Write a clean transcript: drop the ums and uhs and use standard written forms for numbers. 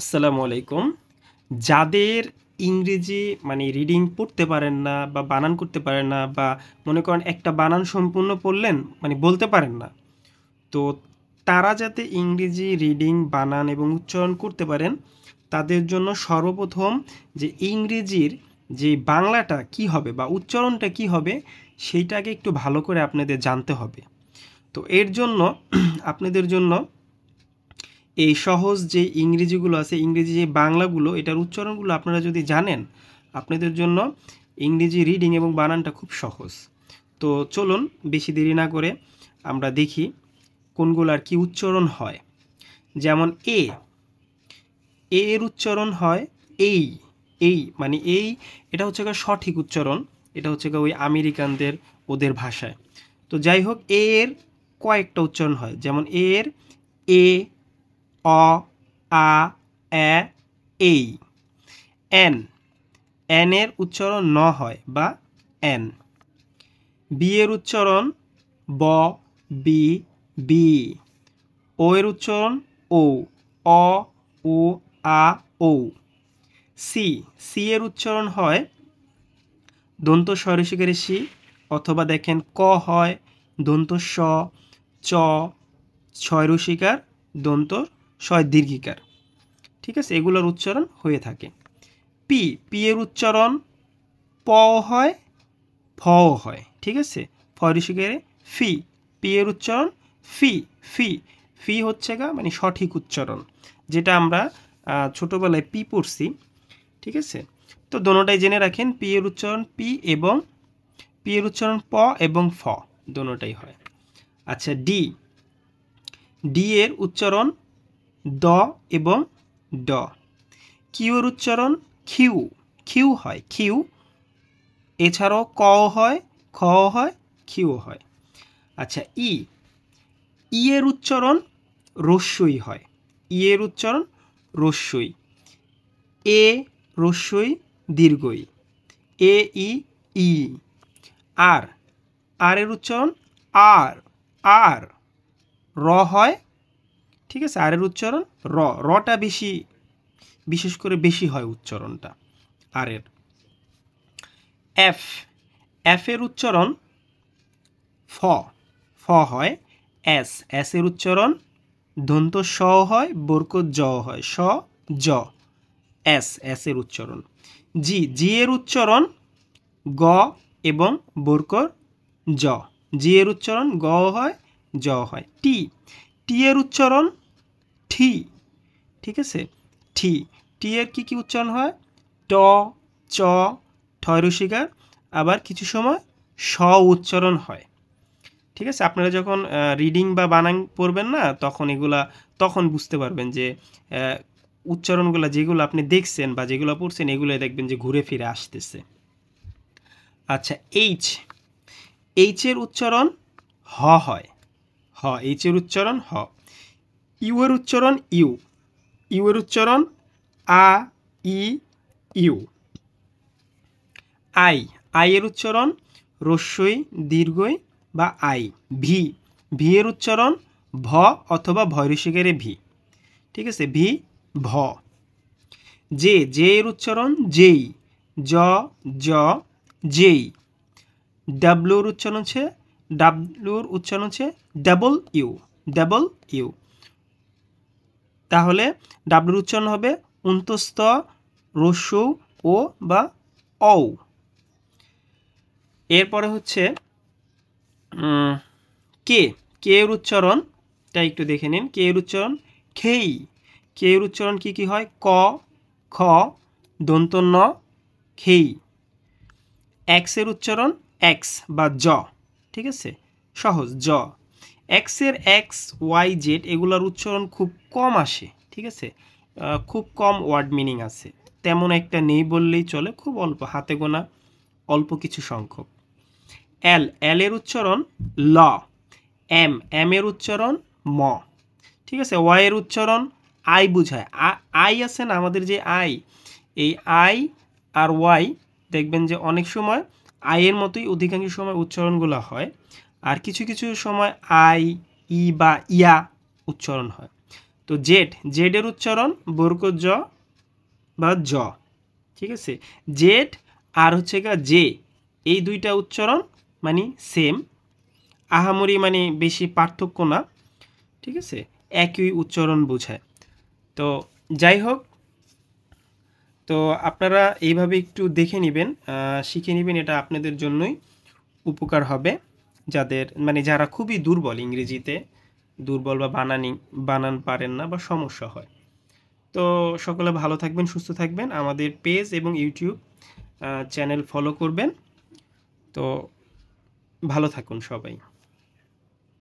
আসসালামু আলাইকুম। যাদের ইংরেজি মানে রিডিং পড়তে পারেন না বা বানান করতে পারেন না বা মনে করেন একটা বানান সম্পূর্ণ পড়লেন মানে বলতে পারেন না, তো তারা যাতে ইংরেজি রিডিং বানান এবং উচ্চারণ করতে পারেন তাদের জন্য সর্বপ্রথম যে ইংরেজির যে বাংলাটা কি হবে বা উচ্চারণটা কি হবে সেইটাকে একটু ভালো করে আপনাদের জানতে হবে। তো এর জন্য আপনাদের জন্য এই সহজ যে ইংরেজিগুলো আছে, ইংরেজি যে বাংলাগুলো, এটার উচ্চারণগুলো আপনারা যদি জানেন, আপনাদের জন্য ইংরেজি রিডিং এবং বানানটা খুব সহজ। তো চলুন বেশি দেরি না করে আমরা দেখি কোনগুলার কি উচ্চারণ হয়। যেমন এর উচ্চারণ হয় এই। মানে এই, এটা হচ্ছে গিয়ে সঠিক উচ্চারণ, এটা হচ্ছে গিয়ে ওই আমেরিকানদের ওদের ভাষায়। তো যাই হোক, এর কয়েকটা উচ্চারণ হয়, যেমন এর এ, অ, আ, এ, এই। এন, এর উচ্চারণ ন হয় বা এন। বি এর উচ্চারণ ব, বি, বি। ও এর উচ্চারণ ও, অ, ও, আ, ও। সি এর উচ্চারণ হয় দন্ত স্বরসিকারে সি, অথবা দেখেন ক হয় দন্ত স, চ, ছয় রসিকার দন্ত ছয় দীর্ঘিকার। ঠিক আছে, এগুলোর উচ্চারণ হয়ে থাকে। পি এর উচ্চারণ প হয়, ফও হয়। ঠিক আছে, ফরিসিকের ফি, পি এর উচ্চারণ ফি। ফি ফি হচ্ছে গা মানে সঠিক উচ্চারণ, যেটা আমরা ছোটোবেলায় পি পড়ছি। ঠিক আছে, তো দোনোটাই জেনে রাখেন, পি এর উচ্চারণ পি এর উচ্চারণ প এবং ফ, দোনোটাই হয়। আচ্ছা, ডি এর উচ্চারণ দ এবং ড। কিউ এর উচ্চারণ কিউ হয়, কিউ। এছাড়াও ক হয়, খ হয়, কিউ হয়। আচ্ছা, ই এর উচ্চারণ রস্যই হয়, ই এর উচ্চারণ রস্যই। এ রস্যই দীর্ঘই, এ ই ই। আর এর উচ্চারণ আর র হয়। ঠিক আছে, আর এর উচ্চারণ রটা বিশেষ করে বেশি হয় উচ্চারণটা আর এর। এফ এর উচ্চারণ ফ হয়। এস এর উচ্চারণ দন্ত স হয়, বরকত জ হয়, স জ। এস এর উচ্চারণ। জি এর উচ্চারণ গ এবং বরকত জ, জি এর উচ্চারণ গ হয়, জ হয়। টি এর উচ্চারণ ঠি। ঠিক আছে, টি এর কি উচ্চারণ হয়? ট, চ, ঠয় রসিকার, আবার কিছু সময় স উচ্চারণ হয়। ঠিক আছে, আপনারা যখন রিডিং বা বানান পড়বেন না, তখন বুঝতে পারবেন যে উচ্চারণগুলো যেগুলো আপনি দেখছেন বা যেগুলো পড়ছেন, এগুলো দেখবেন যে ঘুরে ফিরে আসতেছে। আচ্ছা, এইচ এর উচ্চারণ হ হয়, এইচ এর উচ্চারণ হ। ইউ এর উচ্চারণ ইউ এর উচ্চারণ আ, ই, ইউ। আই এর উচ্চারণ রস্যই দীর্ঘই বা আই। ভি এর উচ্চারণ ভ অথবা ভয়রসিকারে ভি। ঠিক আছে, ভ। জে এর উচ্চারণ যেই, জ, যেই। ডাব্লুর উচ্চারণ হচ্ছে ডাবল ইউ। তাহলে ডাব্লুর উচ্চারণ হবে অন্তস্থ রস্যৌ ও বা ঔ। এরপরে হচ্ছে কে এর উচ্চারণটা একটু দেখে নিন। কে এর উচ্চারণ খেই। কে এর উচ্চারণ কি হয়? ক, খ, দন্ত ন, খেই। এক্স এর উচ্চারণ এক্স বা জ। ঠিক আছে, সহজ, জ। এক্সের এক্স, ওয়াই, জেড এগুলোর উচ্চারণ খুব কম আসে। ঠিক আছে, খুব কম ওয়ার্ড মিনিং আছে, তেমন একটা নেই বললেই চলে, খুব অল্প, হাতে গোনা অল্প কিছু সংখ্যক। এল এর উচ্চারণ ল। এম এর উচ্চারণ ম। ঠিক আছে, ওয়াই এর উচ্চারণ আই বুঝায়। আই আছে না আমাদের যে আই, এই আই আর ওয়াই দেখবেন যে অনেক সময় আইয়ের মতোই অধিকাংশ সময় উচ্চারণগুলো হয়, আর কিছু সময় আই, ই বা ইয়া উচ্চারণ হয়। তো তো জেড, জেডের উচ্চারণ বরকত জ বা জ, ঠিক আছে। জেড আর হচ্ছে গা জে, এই দুইটা উচ্চারণ মানে সেম, আহামরি মানে বেশি পার্থক্য না, ঠিক আছে, একই উচ্চারণ বোঝায়। তো যাই হোক, তো আপনারা এইভাবে একটু দেখে নেবেন, শিখে নেবেন, এটা আপনাদের জন্যই উপকার হবে, যাদের মানে যারা খুবই দুর্বল, ইংরেজিতে দুর্বল বা বানান পারেন না বা সমস্যা হয়। তো সকলে ভালো থাকবেন, সুস্থ থাকবেন, আমাদের পেজ এবং ইউটিউব চ্যানেল ফলো করবেন। তো ভালো থাকুন সবাই।